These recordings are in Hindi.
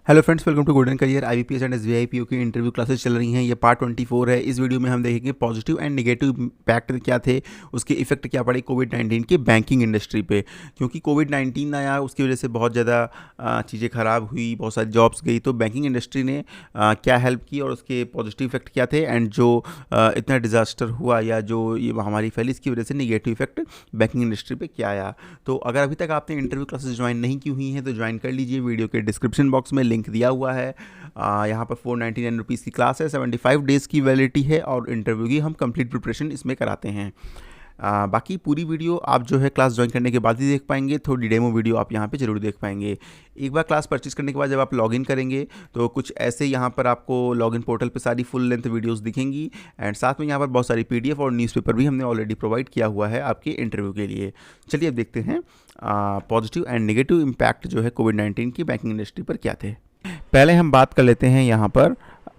Hello friends, welcome to golden career. IBPS and SBI PO की इंटरव्यू क्लासेस चल रही हैं। ये पार्ट 24 है। इस वीडियो में हम देखेंगे पॉजिटिव एंड नेगेटिव इम्पैक्ट क्या थे, उसके इफेक्ट क्या पड़े कोविड-19 के बैंकिंग इंडस्ट्री पे। क्योंकि कोविड-19 आया, उसकी वजह से बहुत ज़्यादा चीज़ें ख़राब हुई, बहुत सारी जॉब्स गई। तो बैंकिंग इंडस्ट्री ने क्या हेल्प की और उसके पॉजिटिव इफेक्ट क्या थे, एंड जो इतना डिज़ास्टर हुआ या जो ये महामारी फैली, इसकी वजह से नेगेटिव इफेक्ट बैंकिंग इंडस्ट्री पे क्या आया। तो अगर अभी तक आपने इंटरव्यू क्लासेस ज्वाइन नहीं की हुई हैं तो ज्वाइन कर लीजिए। वीडियो के डिस्क्रिप्शन बॉक्स में लिंक दिया हुआ है। यहाँ पर 499 रुपीज़ की क्लास है, 75 डेज़ की वैलिडिटी है और इंटरव्यू की हम कंप्लीट प्रिपरेशन इसमें कराते हैं। बाकी पूरी वीडियो आप जो है क्लास ज्वाइन करने के बाद ही देख पाएंगे। थोड़ी डेमो वीडियो आप यहाँ पे ज़रूर देख पाएंगे। एक बार क्लास परचेज करने के बाद जब आप लॉगिन करेंगे तो कुछ ऐसे यहाँ पर आपको लॉगिन पोर्टल पे सारी फुल लेंथ वीडियोस दिखेंगी, एंड साथ में यहाँ पर बहुत सारी पीडीएफ और न्यूज़पेपर भी हमने ऑलरेडी प्रोवाइड किया हुआ है आपके इंटरव्यू के लिए। चलिए अब देखते हैं पॉजिटिव एंड नेगेटिव इम्पैक्ट जो है कोविड-19 की बैंकिंग इंडस्ट्री पर क्या थे। पहले हम बात कर लेते हैं, यहाँ पर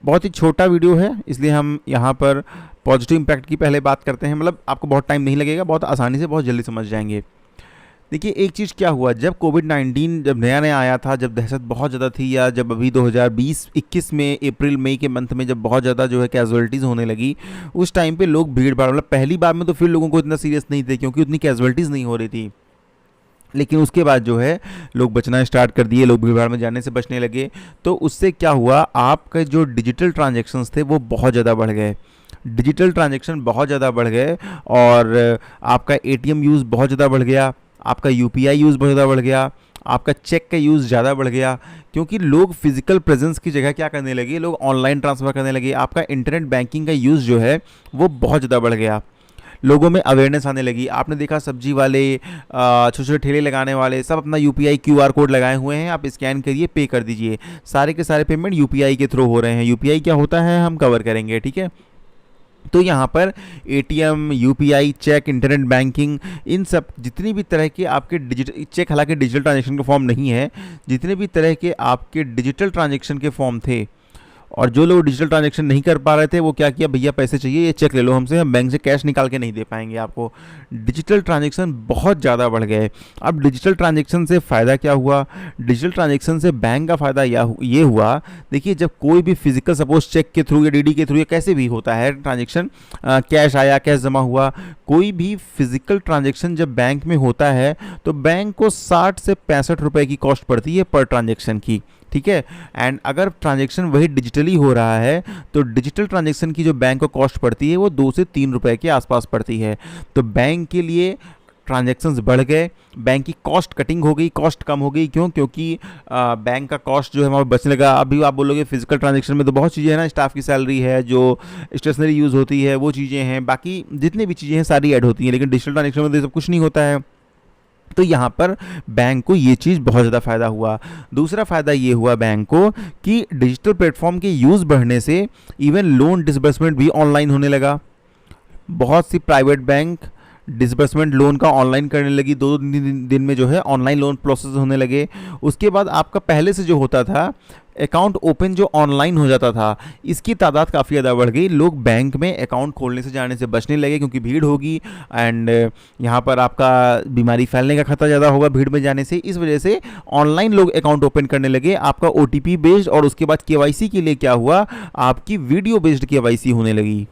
बहुत ही छोटा वीडियो है इसलिए हम यहाँ पर पॉजिटिव इम्पैक्ट की पहले बात करते हैं। मतलब आपको बहुत टाइम नहीं लगेगा, बहुत आसानी से बहुत जल्दी समझ जाएंगे। देखिए, एक चीज़ क्या हुआ, जब कोविड-19 जब नया नया आया था, जब दहशत बहुत ज़्यादा थी, या जब अभी 2020-21 में अप्रैल मई के मंथ में जब बहुत ज़्यादा जो है कैजुअलिटीज़ होने लगी, उस टाइम पे लोग भीड़ भाड़, मतलब पहली बार में तो फिर लोगों को इतना सीरियस नहीं थे क्योंकि उतनी कैजुअलिटीज़ नहीं हो रही थी। लेकिन उसके बाद जो है लोग बचना स्टार्ट कर दिए, लोग भीड़ भाड़ में जाने से बचने लगे। तो उससे क्या हुआ, आपके जो डिजिटल ट्रांजैक्शंस थे वो बहुत ज़्यादा बढ़ गए। डिजिटल ट्रांजैक्शन बहुत ज़्यादा बढ़ गए और आपका एटीएम यूज़ बहुत ज़्यादा बढ़ गया, आपका यूपीआई यूज़ बहुत ज़्यादा बढ़ गया, आपका चेक का यूज़ ज़्यादा बढ़ गया। क्योंकि लोग फिजिकल प्रेजेंस की जगह क्या करने लगे, लोग ऑनलाइन ट्रांसफ़र करने लगे। आपका इंटरनेट बैंकिंग का यूज़ जो है वो बहुत ज़्यादा बढ़ गया। लोगों में अवेयरनेस आने लगी। आपने देखा सब्जी वाले, छोटे छोटे ठेले लगाने वाले सब अपना यूपीआई क्यूआर कोड लगाए हुए हैं। आप स्कैन करिए, पे कर दीजिए। सारे के सारे पेमेंट यूपीआई के थ्रू हो रहे हैं। यूपीआई क्या होता है हम कवर करेंगे, ठीक है। तो यहाँ पर ATM, UPI, cheque, internet banking, इन सब जितनी भी तरह के आपके डिजिटल, चेक हालांकि डिजिटल ट्रांजेक्शन का फॉर्म नहीं है, जितने भी तरह के आपके डिजिटल ट्रांजेक्शन के फॉर्म थे, और जो लोग डिजिटल ट्रांजैक्शन नहीं कर पा रहे थे वो क्या किया, भैया पैसे चाहिए, ये चेक ले लो हमसे, हम बैंक से कैश निकाल के नहीं दे पाएंगे आपको। डिजिटल ट्रांजैक्शन बहुत ज़्यादा बढ़ गए। अब डिजिटल ट्रांजैक्शन से फ़ायदा क्या हुआ, डिजिटल ट्रांजैक्शन से बैंक का फ़ायदा ये हुआ, देखिए जब कोई भी फिजिकल, सपोज चेक के थ्रू या डीडी के थ्रू या कैसे भी होता है ट्रांजैक्शन, कैश आया, कैश जमा हुआ, कोई भी फिजिकल ट्रांजैक्शन जब बैंक में होता है तो बैंक को 60 से 65 रुपए की कॉस्ट पड़ती है पर ट्रांजैक्शन की, ठीक है। एंड अगर ट्रांजैक्शन वही डिजिटली हो रहा है तो डिजिटल ट्रांजैक्शन की जो बैंक को कॉस्ट पड़ती है वो 2 से 3 रुपए के आसपास पड़ती है। तो बैंक के लिए ट्रांजैक्शंस बढ़ गए, बैंक की कॉस्ट कटिंग हो गई, कॉस्ट कम हो गई। क्यों? क्योंकि बैंक का कॉस्ट जो है हमारा बचने लगा। अभी आप बोलोगे फिजिकल ट्रांजैक्शन में तो बहुत चीज़ें हैं ना, स्टाफ की सैलरी है, जो स्टेशनरी यूज़ होती है वो चीज़ें हैं, बाकी जितनी भी चीज़ें हैं सारी ऐड होती हैं, लेकिन डिजिटल ट्रांजैक्शन में तो ये सब कुछ नहीं होता है। तो यहाँ पर बैंक को ये चीज़ बहुत ज़्यादा फ़ायदा हुआ। दूसरा फ़ायदा ये हुआ बैंक को कि डिजिटल प्लेटफॉर्म के यूज़ बढ़ने से इवन लोन डिसबर्समेंट भी ऑनलाइन होने लगा। बहुत सी प्राइवेट बैंक डिसबर्समेंट लोन का ऑनलाइन करने लगी, 2 दिन में जो है ऑनलाइन लोन प्रोसेस होने लगे। उसके बाद आपका पहले से जो होता था अकाउंट ओपन जो ऑनलाइन हो जाता था, इसकी तादाद काफ़ी ज़्यादा बढ़ गई। लोग बैंक में अकाउंट खोलने से जाने से बचने लगे क्योंकि भीड़ होगी, एंड यहाँ पर आपका बीमारी फैलने का खतरा ज़्यादा होगा भीड़ में जाने से। इस वजह से ऑनलाइन लोग अकाउंट ओपन करने लगे। आपका ओटीपी बेस्ड, और उसके बाद केवाईसी के लिए क्या हुआ, आपकी वीडियो बेस्ड केवाईसी होने लगी।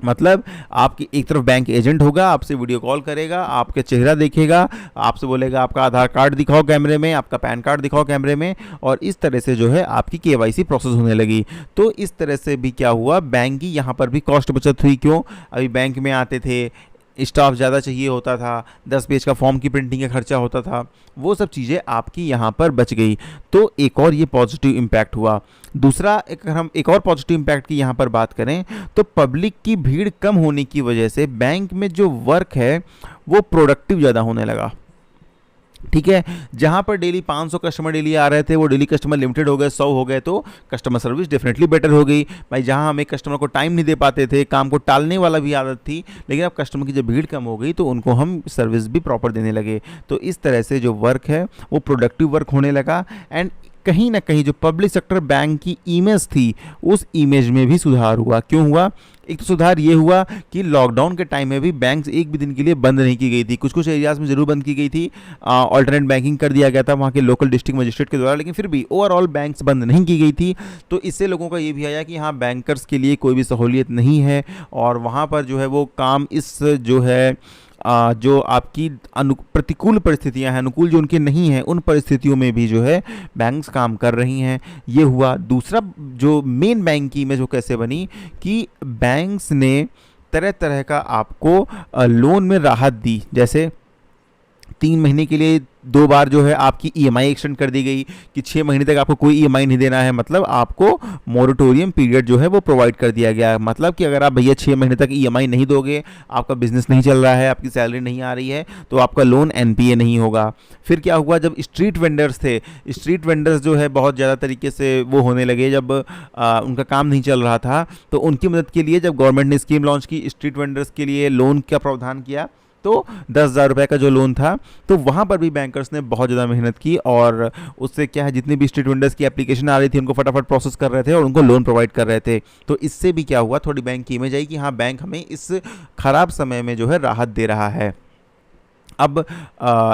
मतलब आपकी एक तरफ बैंक एजेंट होगा, आपसे वीडियो कॉल करेगा, आपका चेहरा देखेगा, आपसे बोलेगा आपका आधार कार्ड दिखाओ कैमरे में, आपका पैन कार्ड दिखाओ कैमरे में, और इस तरह से जो है आपकी केवाईसी प्रोसेस होने लगी। तो इस तरह से भी क्या हुआ, बैंक की यहाँ पर भी कॉस्ट बचत हुई। क्यों? अभी बैंक में आते थे, स्टाफ ज़्यादा चाहिए होता था, 10 पेज का फॉर्म की प्रिंटिंग का खर्चा होता था, वो सब चीज़ें आपकी यहाँ पर बच गई। तो एक और ये पॉजिटिव इम्पैक्ट हुआ। दूसरा, हम एक और पॉजिटिव इम्पैक्ट की यहाँ पर बात करें तो पब्लिक की भीड़ कम होने की वजह से बैंक में जो वर्क है वो प्रोडक्टिव ज़्यादा होने लगा, ठीक है। जहां पर डेली 500 कस्टमर डेली आ रहे थे वो डेली कस्टमर लिमिटेड हो गए, 100 हो गए, तो कस्टमर सर्विस डेफिनेटली बेटर हो गई। भाई जहां हम एक कस्टमर को टाइम नहीं दे पाते थे, काम को टालने वाला भी आदत थी, लेकिन अब कस्टमर की जब भीड़ कम हो गई तो उनको हम सर्विस भी प्रॉपर देने लगे। तो इस तरह से जो वर्क है वो प्रोडक्टिव वर्क होने लगा। एंड कहीं ना कहीं जो पब्लिक सेक्टर बैंक की इमेज थी उस इमेज में भी सुधार हुआ। क्यों हुआ? एक तो सुधार ये हुआ कि लॉकडाउन के टाइम में भी बैंक्स एक भी दिन के लिए बंद नहीं की गई थी। कुछ कुछ एरियाज़ में ज़रूर बंद की गई थी, ऑल्टरनेट बैंकिंग कर दिया गया था वहाँ के लोकल डिस्ट्रिक्ट मजिस्ट्रेट के द्वारा, लेकिन फिर भी ओवरऑल बैंक्स बंद नहीं की गई थी। तो इससे लोगों का ये भी आया कि हाँ, बैंकर्स के लिए कोई भी सहूलियत नहीं है और वहाँ पर जो है वो काम इस जो है जो आपकी प्रतिकूल परिस्थितियां हैं, अनुकूल जो उनके नहीं हैं, उन परिस्थितियों में भी जो है बैंक्स काम कर रही हैं। ये हुआ। दूसरा जो मेन बैंक की इमेज वो कैसे बनी कि बैंक्स ने तरह तरह का आपको लोन में राहत दी। जैसे 3 महीने के लिए 2 बार जो है आपकी ईएमआई एक्सटेंड कर दी गई कि 6 महीने तक आपको कोई ईएमआई नहीं देना है, मतलब आपको मोरेटोरियम पीरियड जो है वो प्रोवाइड कर दिया गया है। मतलब कि अगर आप भैया 6 महीने तक ईएमआई नहीं दोगे, आपका बिजनेस नहीं चल रहा है, आपकी सैलरी नहीं आ रही है, तो आपका लोन एनपीए नहीं होगा। फिर क्या हुआ, जब स्ट्रीट वेंडर्स थे, स्ट्रीट वेंडर्स जो है बहुत ज़्यादा तरीके से वो होने लगे, जब उनका काम नहीं चल रहा था, तो उनकी मदद के लिए जब गवर्नमेंट ने स्कीम लॉन्च की, स्ट्रीट वेंडर्स के लिए लोन का प्रावधान किया, तो 10,000 रुपये का जो लोन था, तो वहाँ पर भी बैंकर्स ने बहुत ज़्यादा मेहनत की और उससे क्या है, जितनी भी स्ट्रीट वेंडर्स की एप्लीकेशन आ रही थी उनको फटाफट प्रोसेस कर रहे थे और उनको लोन प्रोवाइड कर रहे थे। तो इससे भी क्या हुआ, थोड़ी बैंक की इमेज आई कि हाँ, बैंक हमें इस खराब समय में जो है राहत दे रहा है। अब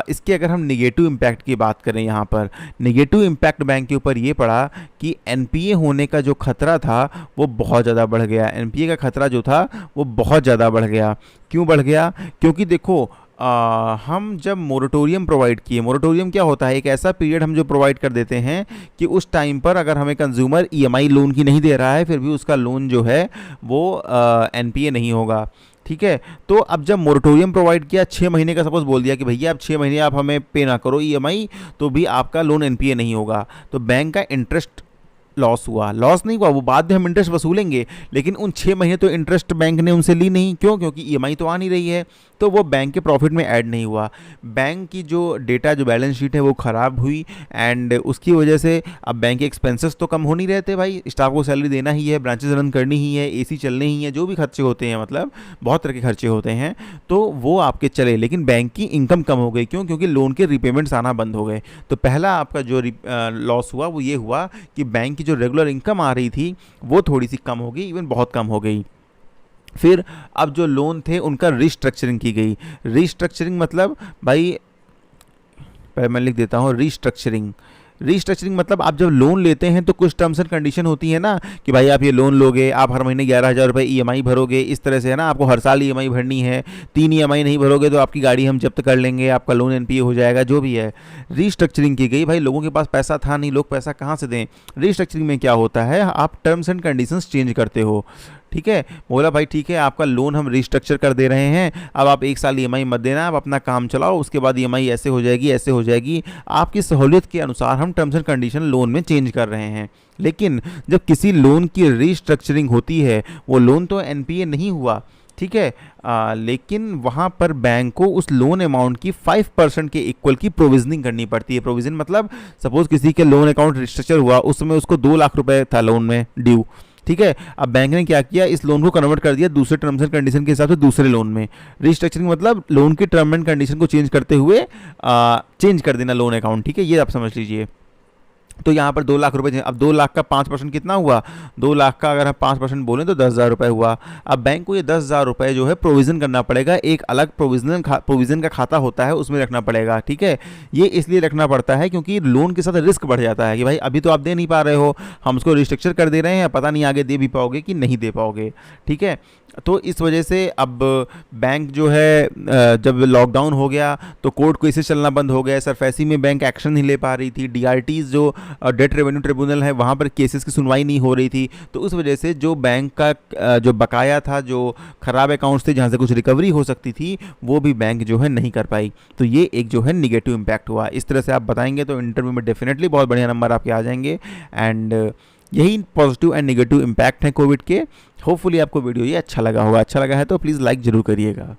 इसके अगर हम निगेटिव इम्पैक्ट की बात करें, यहाँ पर निगेटिव इम्पैक्ट बैंक के ऊपर ये पड़ा कि एनपीए होने का जो खतरा था वो बहुत ज़्यादा बढ़ गया। एनपीए का खतरा जो था वो बहुत ज़्यादा बढ़ गया। क्यों बढ़ गया? क्योंकि देखो, हम जब मोरेटोरियम प्रोवाइड किए, मोरेटोरियम क्या होता है, एक ऐसा पीरियड हम जो प्रोवाइड कर देते हैं कि उस टाइम पर अगर हमें कंज्यूमर ईएमआई लोन की नहीं दे रहा है, फिर भी उसका लोन जो है वो एनपीए नहीं होगा। ठीक है, तो अब जब मोरेटोरियम प्रोवाइड किया, 6 महीने का सपोज बोल दिया कि भैया आप 6 महीने आप हमें पे ना करो ईएमआई, तो भी आपका लोन एनपीए नहीं होगा, तो बैंक का इंटरेस्ट लॉस हुआ। लॉस नहीं हुआ, वो बाद में हम इंटरेस्ट वसूलेंगे, लेकिन उन 6 महीने तो इंटरेस्ट बैंक ने उनसे ली नहीं। क्यों? क्योंकि ईएमआई तो आ नहीं रही है, तो वो बैंक के प्रॉफिट में ऐड नहीं हुआ। बैंक की जो डेटा, जो बैलेंस शीट है वो ख़राब हुई एंड उसकी वजह से अब बैंक के एक्सपेंसेस तो कम हो नहीं रहे थे। भाई, स्टाफ को सैलरी देना ही है, ब्रांचेस रन करनी ही है, एसी चलने ही है, जो भी खर्चे होते हैं, मतलब बहुत तरह के खर्चे होते हैं, तो वो आपके चले, लेकिन बैंक की इनकम कम हो गई। क्यों? क्योंकि लोन के रिपेमेंट्स आना बंद हो गए। तो पहला आपका जो लॉस हुआ वो ये हुआ कि बैंक की जो रेगुलर इनकम आ रही थी वो थोड़ी सी कम हो गई, इवन बहुत कम हो गई। फिर अब जो लोन थे उनका रिस्ट्रक्चरिंग की गई। रिस्ट्रक्चरिंग मतलब, भाई पहले मैं लिख देता हूँ, रिस्ट्रक्चरिंग मतलब आप जब लोन लेते हैं तो कुछ टर्म्स एंड कंडीशन होती है ना कि भाई आप ये लोन लोगे, आप हर महीने 11,000 रुपये ईएमआई भरोगे, इस तरह से है ना, आपको हर साल ईएमआई भरनी है, 3 ईएमआई नहीं भरोगे तो आपकी गाड़ी हम जब्त कर लेंगे, आपका लोन एनपीए हो जाएगा, जो भी है। रिस्ट्रक्चरिंग की गई। भाई, लोगों के पास पैसा था नहीं, लोग पैसा कहाँ से दें? रिस्ट्रक्चरिंग में क्या होता है, आप टर्म्स एंड कंडीशंस चेंज करते हो। ठीक है, बोला भाई ठीक है, आपका लोन हम रिस्ट्रक्चर कर दे रहे हैं, अब आप 1 साल ईएमआई मत देना, आप अपना काम चलाओ, उसके बाद ईएमआई ऐसे हो जाएगी, ऐसे हो जाएगी, आपकी सहूलियत के अनुसार हम टर्म्स एंड कंडीशन लोन में चेंज कर रहे हैं। लेकिन जब किसी लोन की रिस्ट्रक्चरिंग होती है, वो लोन तो एनपीए नहीं हुआ, ठीक है, लेकिन वहाँ पर बैंक को उस लोन अमाउंट की 5% के इक्वल की प्रोविजनिंग करनी पड़ती है। प्रोविजन मतलब सपोज किसी के लोन अकाउंट रिस्ट्रक्चर हुआ, उस समय उसको 2 लाख रुपए था लोन में ड्यू। ठीक है, अब बैंक ने क्या किया, इस लोन को कन्वर्ट कर दिया दूसरे टर्म्स एंड कंडीशन के हिसाब से दूसरे लोन में। रिस्ट्रक्चरिंग मतलब लोन की टर्म एंड कंडीशन को चेंज करते हुए चेंज कर देना लोन अकाउंट। ठीक है, ये आप समझ लीजिए। तो यहाँ पर 2 लाख रुपए, अब 2 लाख का 5% कितना हुआ, 2 लाख का अगर हम 5% बोलें तो 10,000 रुपये हुआ। अब बैंक को ये 10,000 रुपये जो है प्रोविज़न करना पड़ेगा, एक अलग प्रोविज़न का खाता होता है, उसमें रखना पड़ेगा। ठीक है, ये इसलिए रखना पड़ता है क्योंकि लोन के साथ रिस्क बढ़ जाता है कि भाई अभी तो आप दे नहीं पा रहे हो, हम उसको रिस्ट्रक्चर कर दे रहे हैं, पता नहीं आगे दे भी पाओगे कि नहीं दे पाओगे। ठीक है, तो इस वजह से अब बैंक जो है, जब लॉकडाउन हो गया तो कोर्ट केसेस चलना बंद हो गया, सरफेसी में बैंक एक्शन नहीं ले पा रही थी, डीआरटीज जो डेट रेवेन्यू ट्रिब्यूनल है वहाँ पर केसेस की सुनवाई नहीं हो रही थी, तो उस वजह से जो बैंक का जो बकाया था, जो खराब अकाउंट्स थे जहाँ से कुछ रिकवरी हो सकती थी, वो भी बैंक जो है नहीं कर पाई। तो ये एक जो है निगेटिव इम्पैक्ट हुआ। इस तरह से आप बताएंगे तो इंटरव्यू में डेफिनेटली बहुत बढ़िया नंबर आपके आ जाएंगे। एंड यही पॉजिटिव एंड नेगेटिव इम्पैक्ट है कोविड के। होपफुली आपको वीडियो ये अच्छा लगा होगा। अच्छा लगा है तो प्लीज़ लाइक ज़रूर करिएगा।